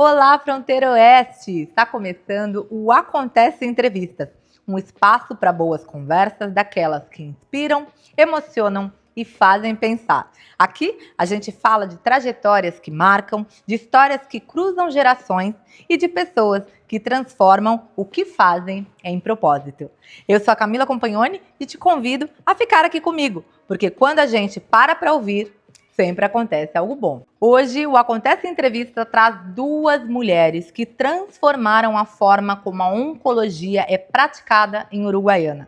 Olá, Fronteira Oeste! Está começando o Acontece Entrevistas, um espaço para boas conversas daquelas que inspiram, emocionam e fazem pensar. Aqui a gente fala de trajetórias que marcam, de histórias que cruzam gerações e de pessoas que transformam o que fazem em propósito. Eu sou a Camila Compagnoni e te convido a ficar aqui comigo, porque quando a gente para ouvir, sempre acontece algo bom. Hoje, o Acontece Entrevista traz duas mulheres que transformaram a forma como a oncologia é praticada em Uruguaiana.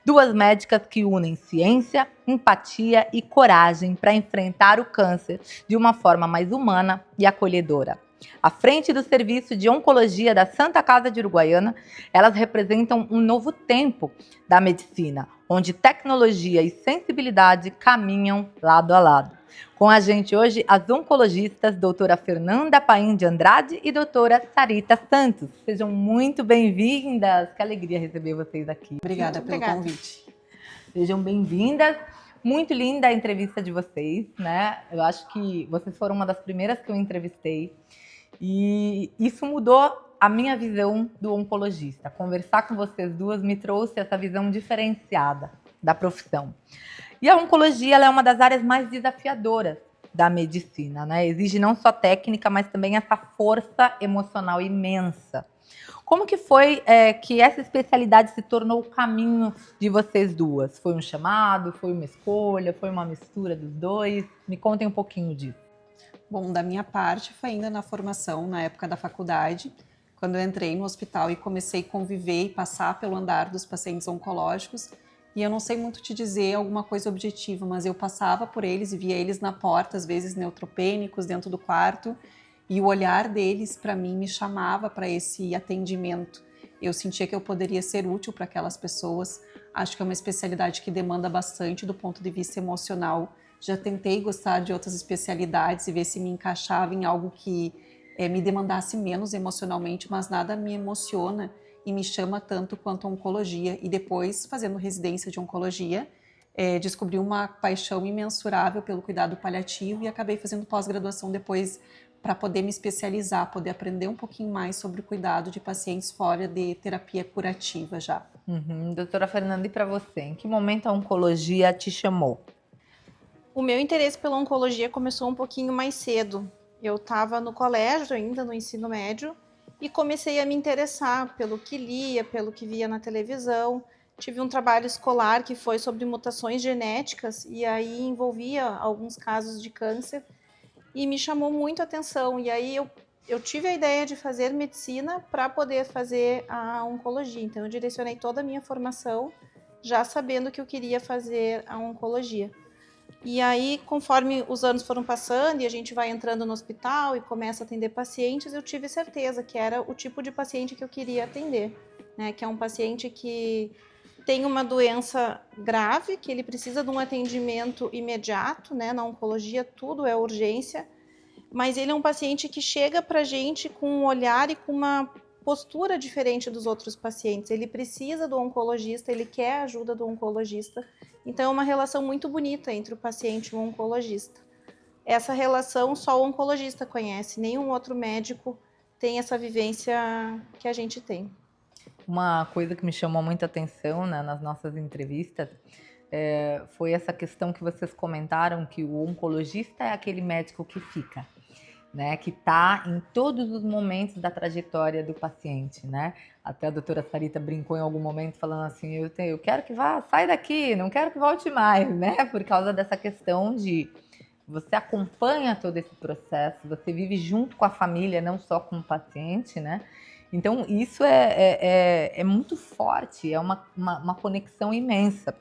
Duas médicas que unem ciência, empatia e coragem para enfrentar o câncer de uma forma mais humana e acolhedora. À frente do Serviço de Oncologia da Santa Casa de Uruguaiana, elas representam um novo tempo da medicina, onde tecnologia e sensibilidade caminham lado a lado. Com a gente hoje, as oncologistas doutora Fernanda Paim de Andrade e doutora Sarita Santos. Sejam muito bem-vindas. Que alegria receber vocês aqui. Obrigada pelo convite. Sejam bem-vindas. Muito linda a entrevista de vocês, né? Eu acho que vocês foram uma das primeiras que eu entrevistei. E isso mudou a minha visão do oncologista. Conversar com vocês duas me trouxe essa visão diferenciada da profissão. E a oncologia ela é uma das áreas mais desafiadoras da medicina, né? Exige não só técnica, mas também essa força emocional imensa. Como que foi que essa especialidade se tornou o caminho de vocês duas? Foi um chamado, foi uma escolha, foi uma mistura dos dois? Me contem um pouquinho disso. Bom, da minha parte foi ainda na formação, na época da faculdade, quando eu entrei no hospital e comecei a conviver e passar pelo andar dos pacientes oncológicos. E eu não sei muito te dizer alguma coisa objetiva, mas eu passava por eles e via eles na porta, às vezes neutropênicos, dentro do quarto, e o olhar deles, para mim, me chamava para esse atendimento. Eu sentia que eu poderia ser útil para aquelas pessoas. Acho que é uma especialidade que demanda bastante do ponto de vista emocional. Já tentei gostar de outras especialidades e ver se me encaixava em algo que me demandasse menos emocionalmente, mas nada me emociona e me chama tanto quanto a oncologia. E depois, fazendo residência de oncologia, descobri uma paixão imensurável pelo cuidado paliativo e acabei fazendo pós-graduação depois para poder me especializar, poder aprender um pouquinho mais sobre o cuidado de pacientes fora de terapia curativa já. Doutora Fernanda, e para você, em que momento a oncologia te chamou? O meu interesse pela oncologia começou um pouquinho mais cedo. Eu estava no colégio ainda, no ensino médio, e comecei a me interessar pelo que lia, pelo que via na televisão. Tive um trabalho escolar que foi sobre mutações genéticas e aí envolvia alguns casos de câncer e me chamou muito a atenção. E aí eu tive a ideia de fazer medicina para poder fazer a oncologia. Então eu direcionei toda a minha formação já sabendo que eu queria fazer a oncologia. E aí, conforme os anos foram passando e a gente vai entrando no hospital e começa a atender pacientes, eu tive certeza que era o tipo de paciente que eu queria atender, né? Que é um paciente que tem uma doença grave, que ele precisa de um atendimento imediato, né? Na oncologia tudo é urgência, mas ele é um paciente que chega pra gente com um olhar e com uma postura diferente dos outros pacientes. Ele precisa do oncologista, ele quer a ajuda do oncologista. Então é uma relação muito bonita entre o paciente e o oncologista. Essa relação só o oncologista conhece, nenhum outro médico tem essa vivência que a gente tem. Uma coisa que me chamou muita atenção, né, nas nossas entrevistas foi essa questão que vocês comentaram, que o oncologista é aquele médico que fica, né, que está em todos os momentos da trajetória do paciente, né? Até a doutora Sarita brincou em algum momento falando assim, eu quero que vá, sai daqui, não quero que volte mais, né? Por causa dessa questão de você acompanha todo esse processo, você vive junto com a família, não só com o paciente, né? Então isso é muito forte, é uma conexão imensa.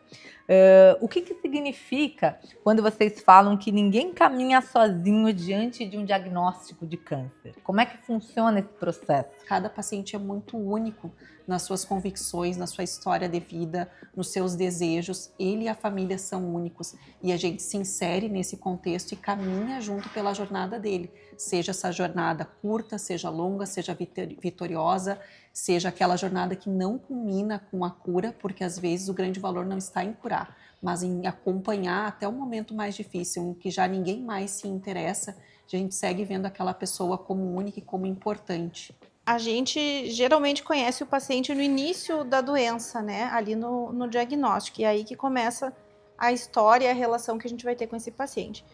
O que significa quando vocês falam que ninguém caminha sozinho diante de um diagnóstico de câncer? Como é que funciona esse processo? Cada paciente é muito único nas suas convicções, na sua história de vida, nos seus desejos. Ele e a família são únicos e a gente se insere nesse contexto e caminha junto pela jornada dele. Seja essa jornada curta, seja longa, seja vitoriosa, seja aquela jornada que não culmina com a cura, porque às vezes o grande valor não está em curar, mas em acompanhar até o momento mais difícil, em que já ninguém mais se interessa a gente segue vendo aquela pessoa como única e como importante. A gente geralmente conhece o paciente no início da doença, né? Ali no diagnóstico. E é aí que começa a história e a relação que a gente vai ter com esse paciente.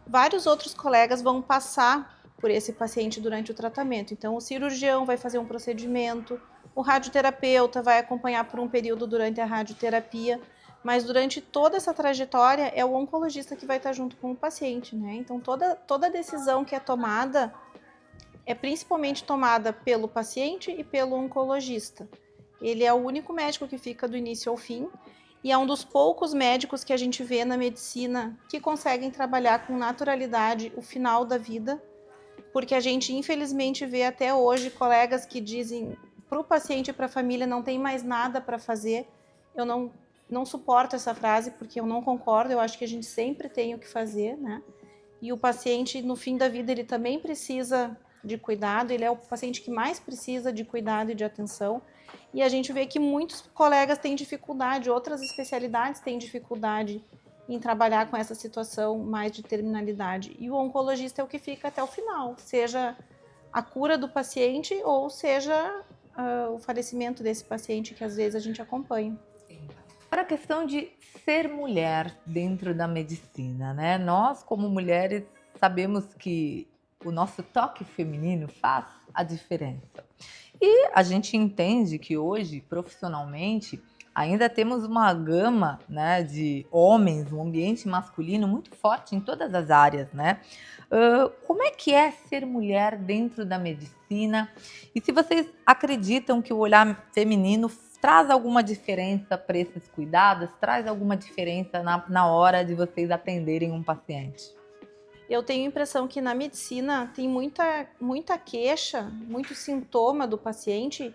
Vários outros colegas vão passar por esse paciente durante o tratamento. Então, o cirurgião vai fazer um procedimento, o radioterapeuta vai acompanhar por um período durante a radioterapia, mas durante toda essa trajetória é o oncologista que vai estar junto com o paciente, né? Então, toda decisão que é tomada é principalmente tomada pelo paciente e pelo oncologista. Ele é o único médico que fica do início ao fim e é um dos poucos médicos que a gente vê na medicina que conseguem trabalhar com naturalidade o final da vida, porque a gente infelizmente vê até hoje colegas que dizem para o paciente e para a família não tem mais nada para fazer. Eu não suporto essa frase porque eu não concordo, eu acho que a gente sempre tem o que fazer, né? E o paciente no fim da vida ele também precisa de cuidado, ele é o paciente que mais precisa de cuidado e de atenção. E a gente vê que muitos colegas têm dificuldade, outras especialidades têm dificuldade em trabalhar com essa situação mais de terminalidade. E o oncologista é o que fica até o final, seja a cura do paciente ou seja o falecimento desse paciente que às vezes a gente acompanha. Para a questão de ser mulher dentro da medicina, né? Nós, como mulheres, sabemos que o nosso toque feminino faz a diferença. E a gente entende que hoje, profissionalmente, ainda temos uma gama, né, de homens, um ambiente masculino muito forte em todas as áreas, né? Como é que é ser mulher dentro da medicina? E se vocês acreditam que o olhar feminino traz alguma diferença para esses cuidados? Traz alguma diferença na hora de vocês atenderem um paciente? Eu tenho a impressão que na medicina tem muita queixa, muito sintoma do paciente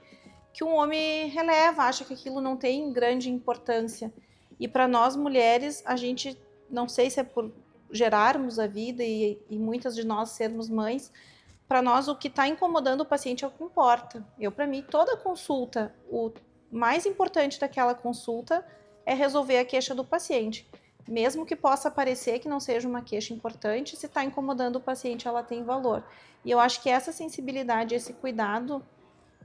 que um homem releva, acha que aquilo não tem grande importância. E para nós mulheres, a gente, não sei se é por gerarmos a vida e muitas de nós sermos mães, para nós o que está incomodando o paciente é o que importa. Para mim, toda consulta, o mais importante daquela consulta é resolver a queixa do paciente. Mesmo que possa parecer que não seja uma queixa importante, se está incomodando o paciente, ela tem valor. E eu acho que essa sensibilidade, esse cuidado,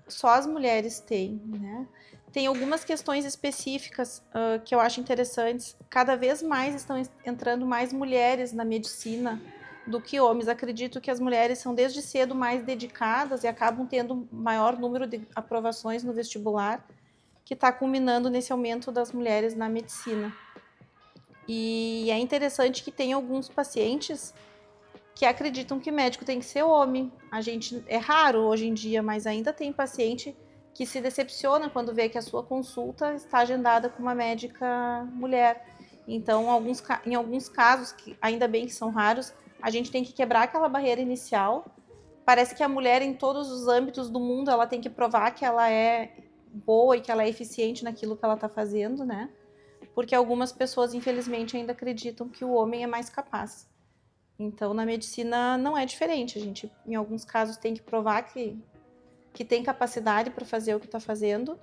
só as mulheres têm, né? Tem algumas questões específicas que eu acho interessantes. Cada vez mais estão entrando mais mulheres na medicina do que homens. Acredito que as mulheres são desde cedo mais dedicadas e acabam tendo maior número de aprovações no vestibular, que está culminando nesse aumento das mulheres na medicina. E é interessante que tem alguns pacientes que acreditam que médico tem que ser homem. É raro hoje em dia, mas ainda tem paciente que se decepciona quando vê que a sua consulta está agendada com uma médica mulher. Então, em alguns casos, que ainda bem que são raros, a gente tem que quebrar aquela barreira inicial. Parece que a mulher, em todos os âmbitos do mundo, ela tem que provar que ela é boa e que ela é eficiente naquilo que ela está fazendo, né? Porque algumas pessoas, infelizmente, ainda acreditam que o homem é mais capaz. Então, na medicina não é diferente. A gente, em alguns casos, tem que provar que tem capacidade para fazer o que está fazendo,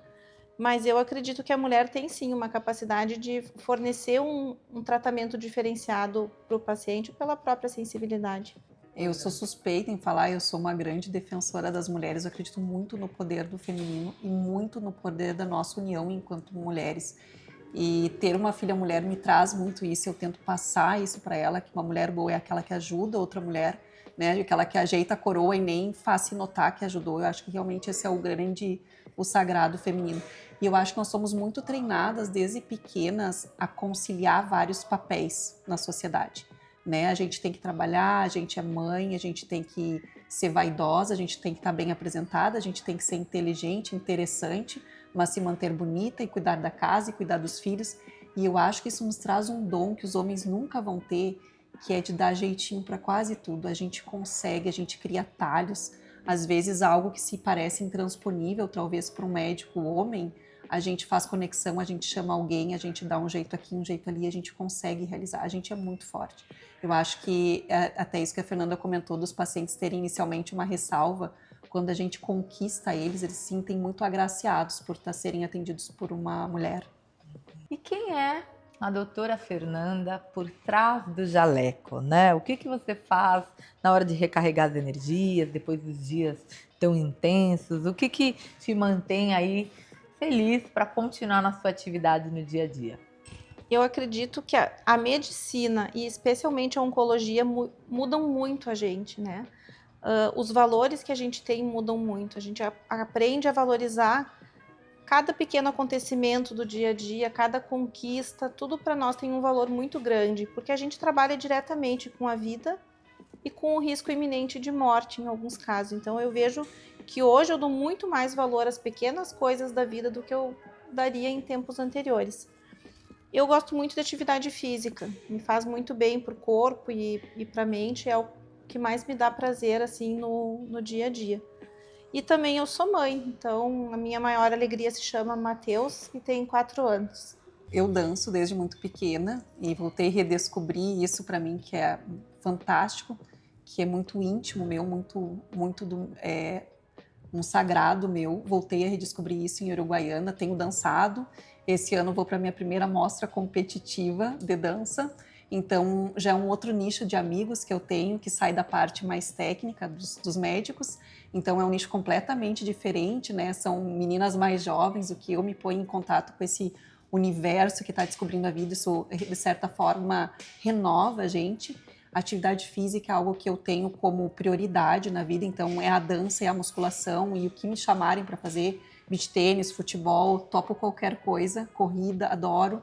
mas eu acredito que a mulher tem sim uma capacidade de fornecer um tratamento diferenciado para o paciente pela própria sensibilidade. Eu sou suspeita em falar, eu sou uma grande defensora das mulheres, eu acredito muito no poder do feminino e muito no poder da nossa união enquanto mulheres. E ter uma filha mulher me traz muito isso, eu tento passar isso para ela, que uma mulher boa é aquela que ajuda outra mulher, né? Aquela que ajeita a coroa e nem faz se notar que ajudou. Eu acho que realmente esse é o sagrado feminino. E eu acho que nós somos muito treinadas desde pequenas a conciliar vários papéis na sociedade, né? A gente tem que trabalhar, a gente é mãe, a gente tem que ser vaidosa, a gente tem que estar bem apresentada, a gente tem que ser inteligente, interessante, mas se manter bonita e cuidar da casa e cuidar dos filhos. E eu acho que isso nos traz um dom que os homens nunca vão ter, que é de dar jeitinho para quase tudo. A gente consegue, a gente cria atalhos. Às vezes algo que se parece intransponível, talvez para um médico homem, a gente faz conexão, a gente chama alguém, a gente dá um jeito aqui, um jeito ali, a gente consegue realizar. A gente é muito forte. Eu acho que até isso que a Fernanda comentou dos pacientes terem inicialmente uma ressalva, quando a gente conquista eles se sentem muito agraciados por serem atendidos por uma mulher. E quem é A doutora Fernanda por trás do jaleco, né? O que você faz na hora de recarregar as energias, depois dos dias tão intensos? O que te mantém aí feliz para continuar na sua atividade no dia a dia? Eu acredito que a medicina e especialmente a oncologia mudam muito a gente, né? Os valores que a gente tem mudam muito. A gente aprende a valorizar cada pequeno acontecimento do dia a dia, cada conquista, tudo para nós tem um valor muito grande, porque a gente trabalha diretamente com a vida e com o risco iminente de morte em alguns casos. Então eu vejo que hoje eu dou muito mais valor às pequenas coisas da vida do que eu daria em tempos anteriores. Eu gosto muito de atividade física, me faz muito bem para o corpo e para a mente, é o que mais me dá prazer assim no dia a dia. E também eu sou mãe, então a minha maior alegria se chama Matheus e tem 4 anos. Eu danço desde muito pequena e voltei a redescobrir isso para mim, que é fantástico, que é muito íntimo meu, um sagrado meu. Voltei a redescobrir isso em Uruguaiana, tenho dançado. Esse ano vou para a minha primeira mostra competitiva de dança. Então, já é um outro nicho de amigos que eu tenho, que sai da parte mais técnica dos médicos. Então, é um nicho completamente diferente, né? São meninas mais jovens, o que eu me ponho em contato com esse universo que está descobrindo a vida. Isso, de certa forma, renova a gente. A atividade física é algo que eu tenho como prioridade na vida. Então, é a dança, é a musculação e o que me chamarem para fazer. Beach tênis, futebol, topo qualquer coisa, corrida, adoro.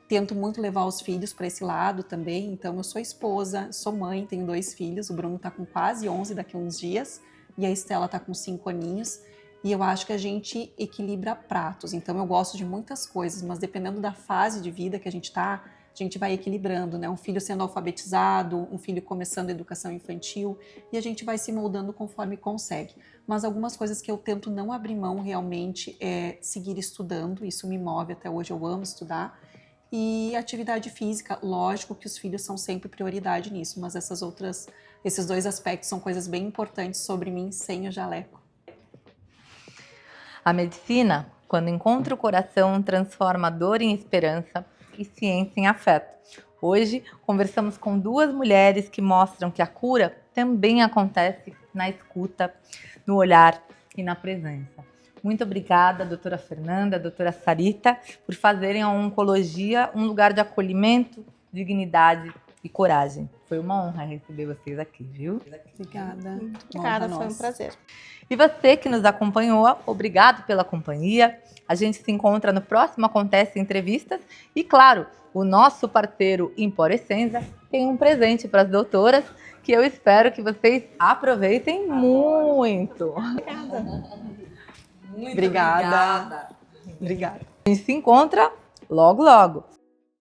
Tento muito levar os filhos para esse lado também. Então, eu sou esposa, sou mãe, tenho 2 filhos. O Bruno está com quase 11 daqui a uns dias e a Estela está com 5 aninhos. E eu acho que a gente equilibra pratos. Então, eu gosto de muitas coisas, mas dependendo da fase de vida que a gente está, a gente vai equilibrando, né? Um filho sendo alfabetizado, um filho começando a educação infantil, e a gente vai se moldando conforme consegue. Mas algumas coisas que eu tento não abrir mão realmente é seguir estudando, isso me move até hoje, eu amo estudar. E atividade física, lógico que os filhos são sempre prioridade nisso, mas esses 2 aspectos são coisas bem importantes sobre mim sem o jaleco. A medicina, quando encontra o coração, transforma dor em esperança e ciência em afeto. Hoje, conversamos com 2 mulheres que mostram que a cura também acontece na escuta, no olhar e na presença. Muito obrigada, doutora Fernanda, doutora Sarita, por fazerem a oncologia um lugar de acolhimento, dignidade e coragem. Foi uma honra receber vocês aqui, viu? Obrigada. Muito obrigada, foi um prazer. E você que nos acompanhou, obrigado pela companhia. A gente se encontra no próximo Acontece Entrevistas. E claro, o nosso parceiro Empor Essenza tem um presente para as doutoras que eu espero que vocês aproveitem muito. Obrigada. Obrigada. A gente se encontra logo, logo.